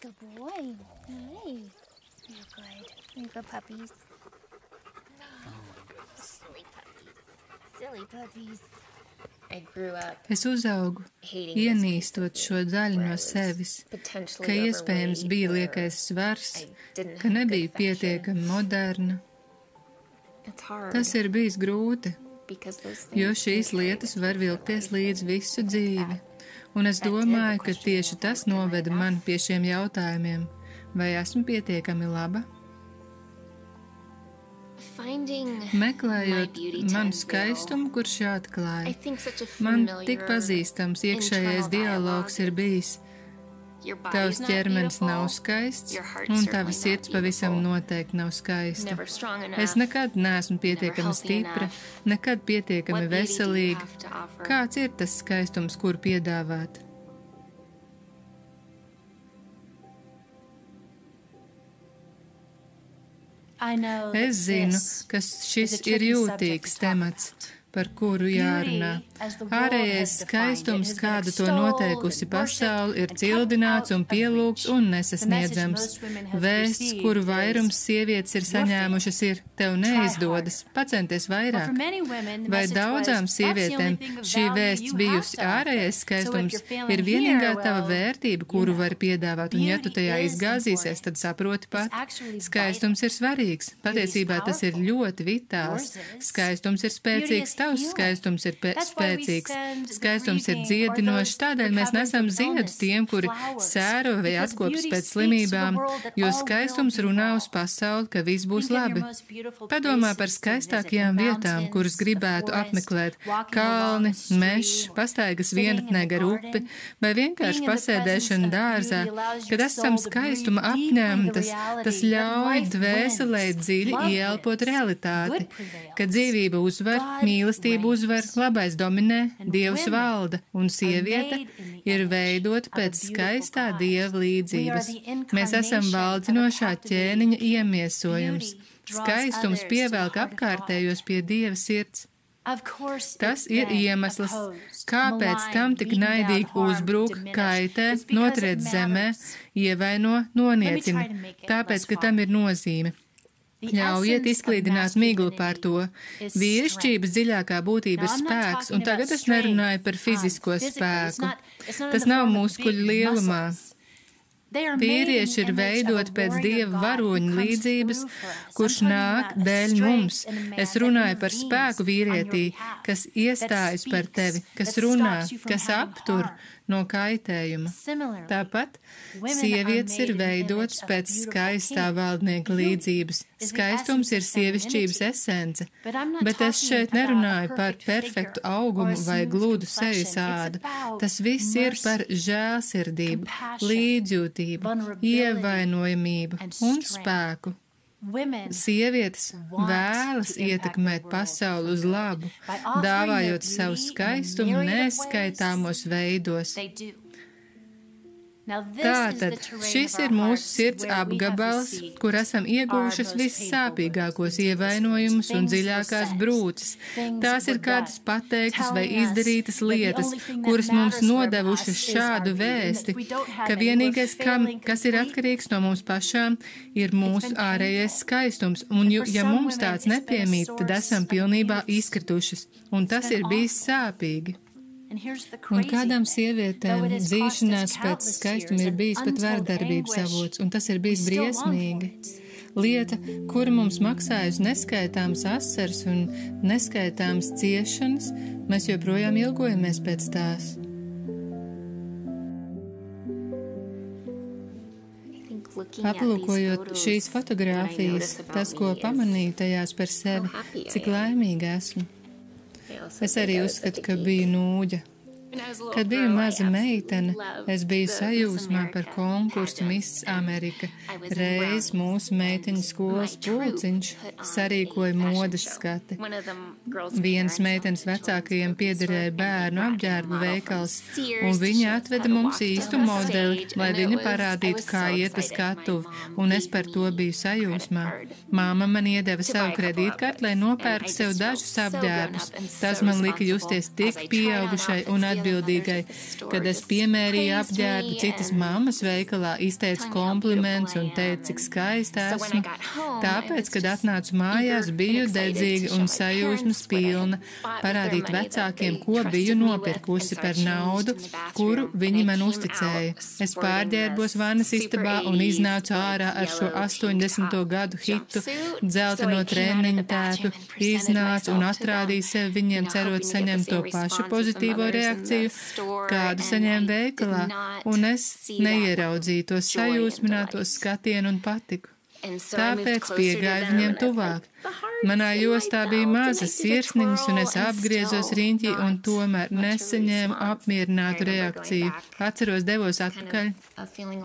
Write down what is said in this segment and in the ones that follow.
Good boy. Hey. You're good. You're good puppies. Silly puppies. Silly puppies. Es uzaugu, ienīstot šo daļu no sevis, ka iespējams bija liekais svars, ka nebija pietiekami moderna. Tas ir bijis grūti, jo šīs lietas var vilkties līdz visu dzīvi, un es domāju, ka tieši tas noveda mani pie šiem jautājumiem, vai esmu pietiekami laba? Meklējot manu skaistumu, kurš jāatklāja, man tik pazīstams iekšējais dialogs ir bijis. Tavs ķermenis nav skaists, un tava sirds pavisam noteikti nav skaista. Es nekad neesmu pietiekami stipra, nekad pietiekami veselīga. Kāds ir tas skaistums, kur piedāvāt? Es zinu, ka šis ir jūtīgs temats, par kuru jārunā. Ārējais skaistums, kādu to noteikusi pasauli, ir cildināts un pielūgts un nesasniedzams. Vēsts, kuru vairums sievietes ir saņēmušas, ir tev neizdodas, pacenties vairāk. Vai daudzām sievietēm šī vēsts bijusi ārējais skaistums ir vienīgā tava vērtība, kuru var piedāvāt, un ja tu tajā izgāzīsies, tad saproti pat. Skaistums ir svarīgs, patiesībā tas ir ļoti vitāls. Skaistums ir spēcīgs, tavs skaistums ir spēcīgs. Skaistums ir dziedinošs, tādēļ mēs nesam ziedus tiem, kuri sēro vai atkopas pēc slimībām, jo skaistums runā uz pasauli, ka viss būs labi. Padomā par skaistākajām vietām, kuras gribētu apmeklēt - kalni, mežs, pastaigas vienatnē gar upi, vai vienkārši pasēdēšana dārzā. Kad esam skaistuma apņemtas, tas ļauj dvēselē dziļi ieelpot realitāti, ka dzīvība uzvar, mīlestība uzvar, labais dominē, Dievs valda, un sieviete ir veidota pēc skaistā Dieva līdzības. Mēs esam valdzinošā ķēniņa iemiesojums. Skaistums pievelk apkārtējos pie Dieva sirds. Tas ir iemesls, kāpēc tam tik naidīgi uzbruk, kaitē, notriec zemē, ievaino, noniecina, tāpēc, ka tam ir nozīme. Ļaujiet izklīdināt miglu pār to. Vīrišķības dziļākā būtība ir spēks, un tagad es nerunāju par fizisko spēku. Tas nav muskuļu lielumā. Vīrieši ir veidoti pēc Dieva varoņa līdzības, kurš nāk dēļ mums. Es runāju par spēku vīrietī, kas iestājas par tevi, kas runā, kas aptur no kaitējuma. Tāpat sievietes ir veidotas pēc skaistā valdnieka līdzības. Skaistums ir sievišķības esence, bet es šeit nerunāju par perfektu augumu vai gludu sejas ādu. Tas viss ir par žēlsirdību, līdzjūtību, ievainojamību un spēku. Sievietes vēlas ietekmēt pasauli uz labu, dāvājot savu skaistumu neskaitāmos veidos. Tātad šis ir mūsu sirds apgabals, kur esam iegūšas vissāpīgākos ievainojumus un dziļākās brūces. Tās ir kādas pateiktas vai izdarītas lietas, kuras mums nodevušas šādu vēsti, ka vienīgais, kas ir atkarīgs no mums pašām, ir mūsu ārējais skaistums, un ja mums tāds nepiemīt, tad esam pilnībā izkritušas, un tas ir bijis sāpīgi. Un kādām sievietēm dzīšanās pēc skaistuma ir bijis pat vardarbības avots, un tas ir bijis briesmīgi. Lieta, kura mums maksājas neskaitāms asars un neskaitāms ciešanas, mēs joprojām ilgojamies pēc tās. Aplūkojot šīs fotogrāfijas, tas, ko pamanīju tajās par sevi, cik laimīga esmu. Es arī uzskatu, ka biju nūģa. Kad biju maza meitene, es biju sajūsmā par konkursu Miss Amerika. Reiz mūsu meiteņu skolas pulciņš sarīkoja modes skati. Vienas meitenes vecākajiem piederēja bērnu apģērbu veikals, un viņa atveda mums īstu modeli, lai viņa parādītu, kā iet pa skatuvi, un es par to biju sajūsmā. Māma man iedeva savu kredītkarti, lai nopērku sev dažus apģērbus. Tas man lika justies tik pieaugušai un atbildīgai. atbildīgai, kad es piemērīju apģērbu citas mammas veikalā, izteicu komplimentus un teicu, cik skaista esmu. Tāpēc, kad atnācu mājās, biju dedzīga un sajūsmas pilna, parādīt vecākiem, ko biju nopirkusi par naudu, kuru viņi man uzticēja. Es pārģērbos vannas istabā un iznācu ārā ar šo 80. gadu hitu, dzelteno treniņu tēpu, iznācu un atrādīju sevi viņiem, cerot saņemt to pašu pozitīvo reakciju, kādu saņēmu veikalā, un es neieraudzīju to sajūsmināto skatienu un patiku. Tāpēc piegāju viņiem tuvāk. Manā jostā bija mazas sirsniņas, un es apgriezos riņķī un tomēr nesaņēmu apmierinātu reakciju. Atceros, devos atpakaļ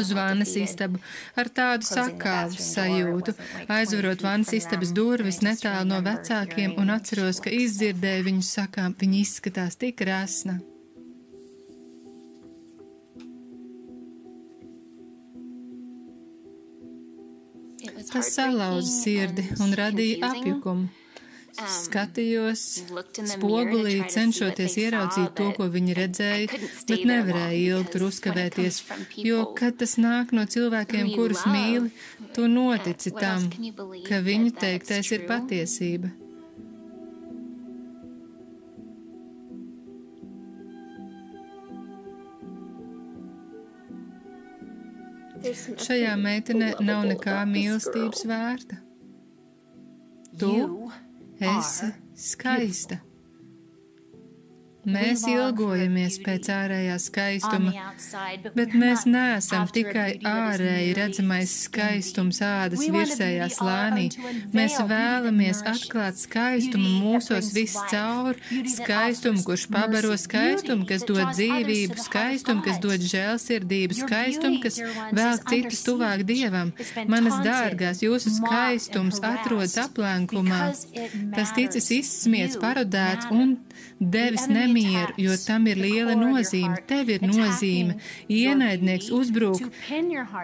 uz vannas istabu ar tādu sakāvu sajūtu, aizvarot vannas istabas durvis netālu no vecākiem, un atceros, ka izdzirdēju viņu sakām, viņi izskatās tik resna. Tas salauza sirdi un radīja apjukumu. Skatījos spogulī, cenšoties ieraudzīt to, ko viņi redzēja, bet nevarēja ilgi tur uzkavēties, jo, kad tas nāk no cilvēkiem, kurus mīli, tu notici tam, ka viņu teiktais ir patiesība. Šajā meitenē nav nekā mīlestības vērta. Tu esi skaista. Mēs ilgojamies pēc ārējā skaistuma, bet mēs neesam tikai ārēji redzamais skaistums ādas virsējā slānī. Mēs vēlamies atklāt skaistumu mūsos viscaur, skaistumu, kurš pabaro, skaistumu, kas dod dzīvību, skaistumu, kas dod žēlsirdību, skaistumu, kas velk citus tuvāk Dievam. Manas dārgās, jūsu skaistums atrodas aplenkumā. Tas ticis izsmiets, parodēts un devis nemieru, jo tam ir liela nozīme. Tev ir nozīme. Ienaidnieks uzbrūk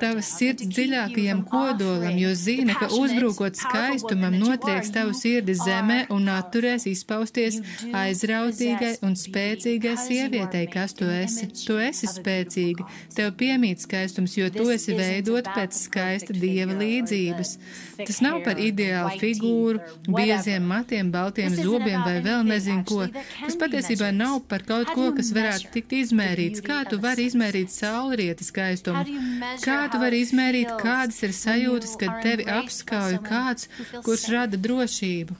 tavas sirds dziļākajam kodolam, jo zina, ka uzbrūkot skaistumam notrieks tavu sirdi zemē un atturēs izpausties aizrautīgai un spēcīgai sievietei, kas tu esi. Tu esi spēcīga. Tev piemīt skaistums, jo tu esi veidot pēc skaista Dieva līdzības. Tas nav par ideālu figūru, bieziem matiem, baltiem zobiem vai vēl nezinu ko. Tas patiesībā nav par kaut ko, kas varētu tikt izmērīts. Kā tu vari izmērīt saulrieta skaistumu? Kā tu vari izmērīt, kādas ir sajūtas, kad tevi apskauj kāds, kurš rada drošību?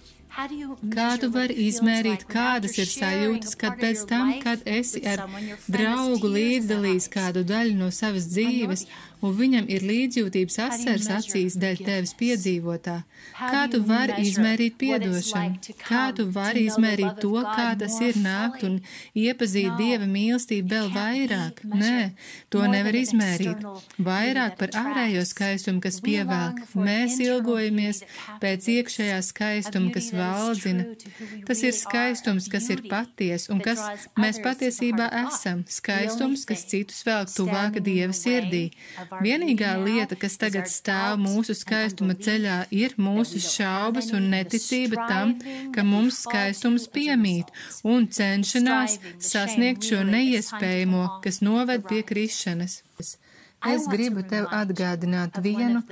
Kā tu vari izmērīt, kādas ir sajūtas, kad pēc tam, kad esi ar draugu līdzdalījis kādu daļu no savas dzīves, un viņam ir līdzjūtības asars acīs dēļ tevis piedzīvotā? Kā tu vari izmērīt piedošanu? Kā tu vari izmērīt to, kā tas ir nākt un iepazīt Dieva mīlestību vēl vairāk? Nē, to nevar izmērīt. Vairāk par ārējo skaistumu, kas pievelk. Mēs ilgojamies pēc iekšējā skaistuma, kas valdzina. Tas ir skaistums, kas ir paties un kas mēs patiesībā esam. Skaistums, kas citus velk tuvāk Dieva sirdī. Vienīgā lieta, kas tagad stāv mūsu skaistuma ceļā, ir mūsu šaubas un neticība tam, ka mums skaistums piemīt, un cenšanās sasniegt šo neiespējamo, kas noved pie krišanas. Es gribu tev atgādināt vienu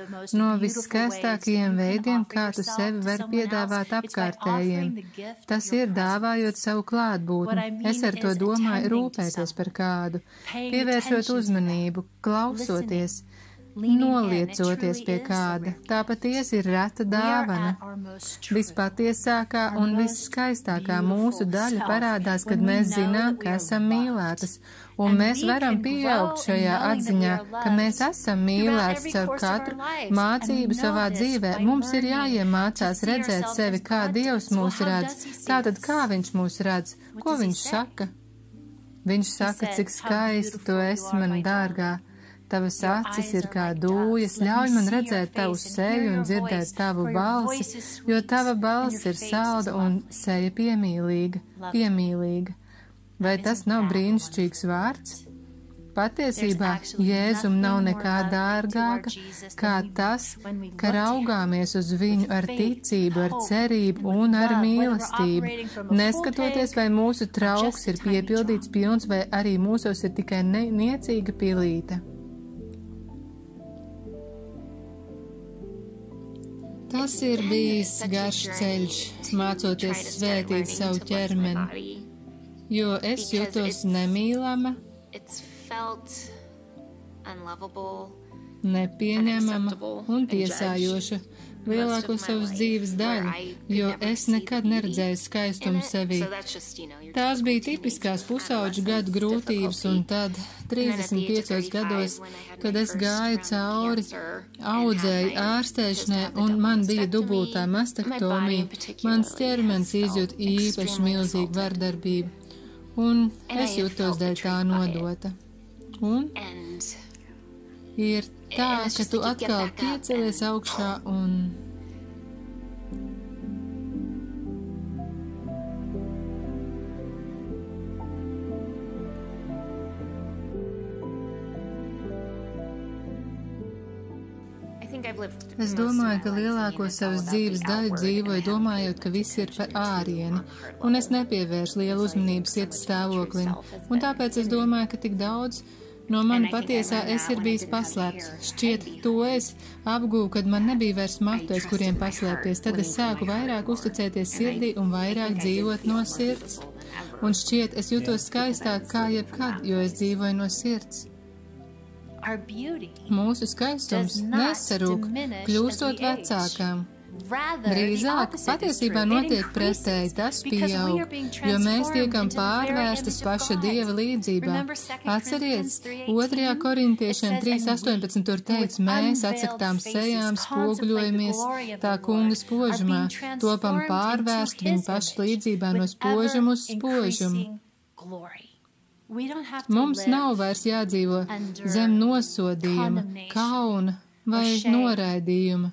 no viskaistākajiem veidiem, kā tu sevi vari piedāvāt apkārtējiem. Tas ir dāvājot savu klātbūtni. Es ar to domāju rūpēties par kādu, pievēršot uzmanību, klausoties, noliecoties pie kāda. Tā patiesi ir reta dāvana. Vispatiesākā un visskaistākā mūsu daļa parādās, kad mēs zinām, ka esam mīlētas. Un mēs varam pieaugt šajā atziņā, ka mēs esam mīlēti caur katru mācību savā dzīvē. Mums ir jāiemācās redzēt sevi, kā Dievs mūs redz. Tātad, kā Viņš mūs redz? Ko Viņš saka? Viņš saka, cik skaisti tu esi, man dārgā. Tavas acis ir kā dūjas, ļauj man redzēt tavu seju un dzirdēt tavu balsi, jo tava balss ir salda un seja piemīlīga. Vai tas nav brīnišķīgs vārds? patiesībā Jēzum nav nekā dārgāka kā tas, ka raugāmies uz viņu ar ticību, ar cerību un ar mīlestību, neskatoties, vai mūsu trauks ir piepildīts pilns, vai arī mūsos ir tikai niecīga pilīte. Tas ir bijis garš ceļš, mācoties svētīt savu ķermeni, jo es jūtos nemīlama, nepieņemama un tiesājoša lielāko savas dzīves daļu, jo es nekad neredzēju skaistumu sevī. Tās bija tipiskās pusauģu gadu grūtības, un tad, 35 gados, kad es gāju cauri, audzēju ārstēšanai, un man bija dubultā mastektomija, mans ķermenis izjūt īpaši milzīgu vardarbību, un es jūtos dēļ tā nodota. Un ir tā, ka tu atkal piecelies augšā un... Es domāju, ka lielāko savas dzīves daļu dzīvoju domājot, ka viss ir par ārieni, un es nepievēršu lielu uzmanību sirds stāvoklim, un tāpēc es domāju, ka tik daudz no mana patiesā es ir bijis paslēpts. Šķiet, to es apgūvu, kad man nebija vairs matu, aiz kuriem paslēpties. Tad es sāku vairāk uzticēties sirdī un vairāk dzīvot no sirds. Un šķiet, es jūtos skaistāk kā jebkad, jo es dzīvoju no sirds. Mūsu skaistums nesarūk, kļūstot vecākām. Drīzāk patiesībā notiek pretēji, tas pieaug, jo mēs tiekam pārvērstas paša Dieva līdzībā. Atceries, 2. Korintiešiem 3:18 tur teica, mēs atsaktām sejām, spoguļojamies tā kunga spožumā, topam pārvērst viņu pašu līdzībā no spožuma uz spožumu. Mums nav vairs jādzīvo zem nosodījuma, kauna vai noraidījuma.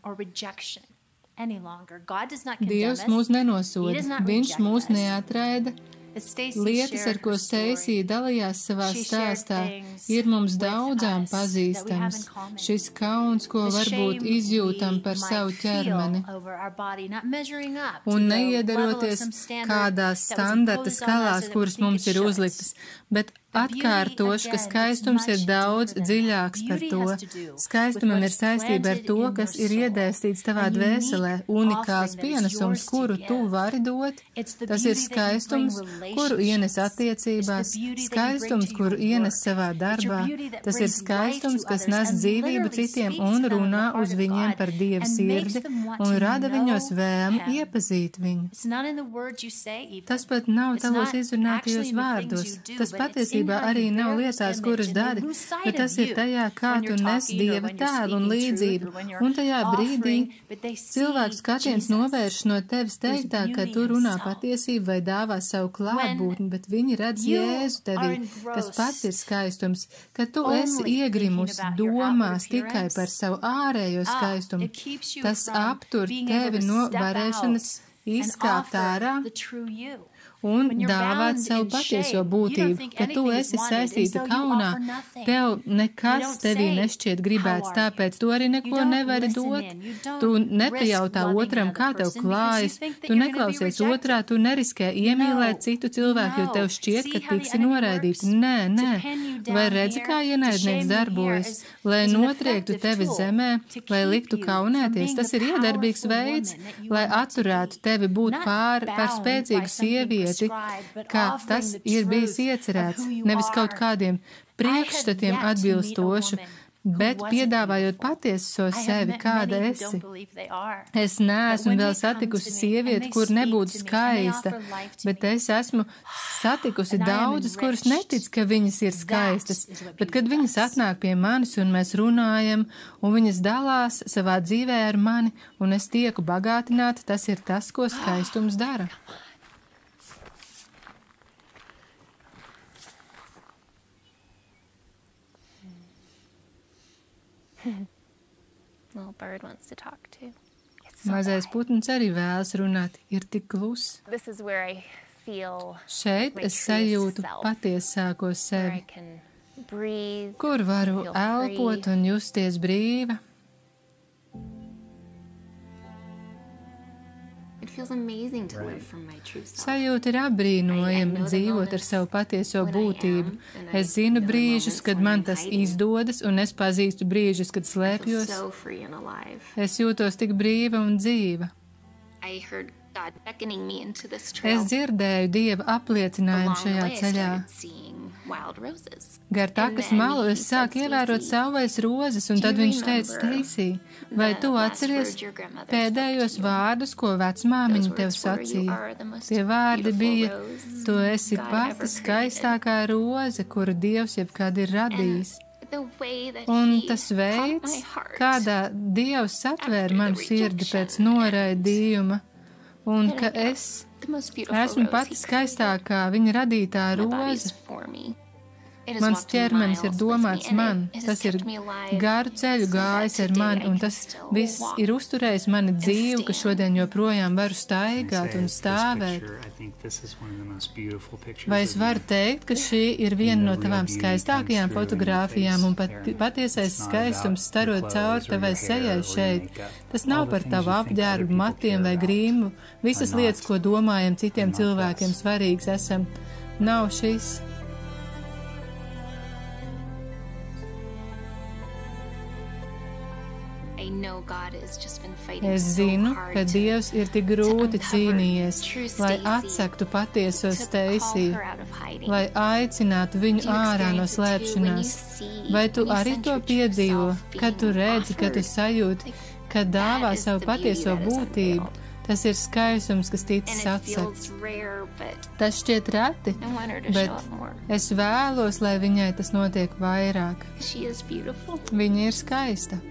Dievs mūs nenosoda, viņš mūs neatraida. Lietas, ar ko Steisija dalījās savā stāstā, ir mums daudzām pazīstams. Šis kauns, ko varbūt izjūtam par savu ķermeni. Un neiedaroties kādās standarta skalās, kuras mums ir uzliktas, bet atkārtošu, ka skaistums ir daudz dziļāks par to. Skaistumam ir saistība ar to, kas ir iedēstīts tavā dvēselē, unikāls pienesums, kuru tu vari dot. Tas ir skaistums, kuru ienes attiecībās, skaistums, kuru ienes savā darbā. Tas ir skaistums, kas nes dzīvību citiem un runā uz viņiem par Dieva sirdi un rada viņos vēlmi iepazīt viņu. Tas pat nav tavos izrunātajos vārdos. Tas patiesībā arī nav lietās, kuras dari, bet tas ir tajā, kā tu nes Dieva tēlu un līdzību. Un tajā brīdī cilvēku skatiens novērš no tevis teiktā, ka tu runā patiesību vai dāvā savu klātbūtni, bet viņi redz Jēzu tevī, kas pats ir skaistums, ka tu esi iegrimus domās tikai par savu ārējo skaistumu. Tas aptur tevi no varēšanas izkāpt ārā un dāvāt savu patieso būtību, ka tu esi saistīta kaunā, tev nekas tevī nešķiet gribēts, tāpēc tu arī neko nevari dot. Tu nepajautā otram, kā tev klājas, tu neklausies otrā, tu neriskē iemīlēt citu cilvēku, jo tev šķiet, ka tiksi noraidīti. Nē. Vai redzi, kā ienaidnieks darbojas, lai notriektu tevi zemē, lai liktu kaunēties? Tas ir iedarbīgs veids, lai atturētu tevi būt par spēcīgu sievieti, kā tas ir bijis iecerēts, nevis kaut kādiem priekšstatiem atbilstošu, bet piedāvājot patieso sevi, kāda esi. Es neesmu vēl satikusi sievieti, kur nebūtu skaista, bet es esmu satikusi daudzas, kuras netic, ka viņas ir skaistas, bet kad viņas atnāk pie manis un mēs runājam, un viņas dalās savā dzīvē ar mani, un es tieku bagātināta, tas ir tas, ko skaistums dara. Mazais putns arī vēlas runāt, ir tik kluss. Šeit es sajūtu patiesāko sevi, kur varu elpot un justies brīva. Sajūta ir apbrīnojama dzīvot ar savu patieso būtību. Es zinu brīžus, kad man tas izdodas, un es pazīstu brīžus, kad slēpjos. Es jūtos tik brīva un dzīva. Es dzirdēju Dieva apliecinājumu šajā ceļā. Gar takas malu es sāku ievērot savvaļas rozes, un tad viņš teica, Steisī, vai tu atceries pēdējos vārdus, ko vecmāmiņa tev sacīja? Tie vārdi bija, tu esi pati skaistākā roze, kuru Dievs jebkad ir radījis. Un tas veids, kādā Dievs satvēra manu sirdi pēc noraidījuma, un ka es esmu pati skaistākā viņa radītā roze. Mans ķermenis ir domāts man, tas ir garu ceļu gājis ar mani, un tas viss ir uzturējis mani dzīvu, ka šodien joprojām varu staigāt un stāvēt. Vai es varu teikt, ka šī ir viena no tavām skaistākajām fotogrāfijām, un patiesais skaistums starot cauri tavai sejai šeit? Tas nav par tavu apģērbu, matiem vai grīmu, visas lietas, ko domājam citiem cilvēkiem svarīgas esam. Nav šis. Es zinu, ka Dievs ir tik grūti cīnījies, lai atsaktu patieso Steisiju, lai aicinātu viņu ārā no slēpšanās. Vai tu arī to piedzīvo, kad tu redzi, kad tu sajūti, kad dāvā savu patieso būtību? Tas ir skaistums, kas ticis atsakts. Tas šķiet reti, bet es vēlos, lai viņai tas notiek vairāk. Viņa ir skaista.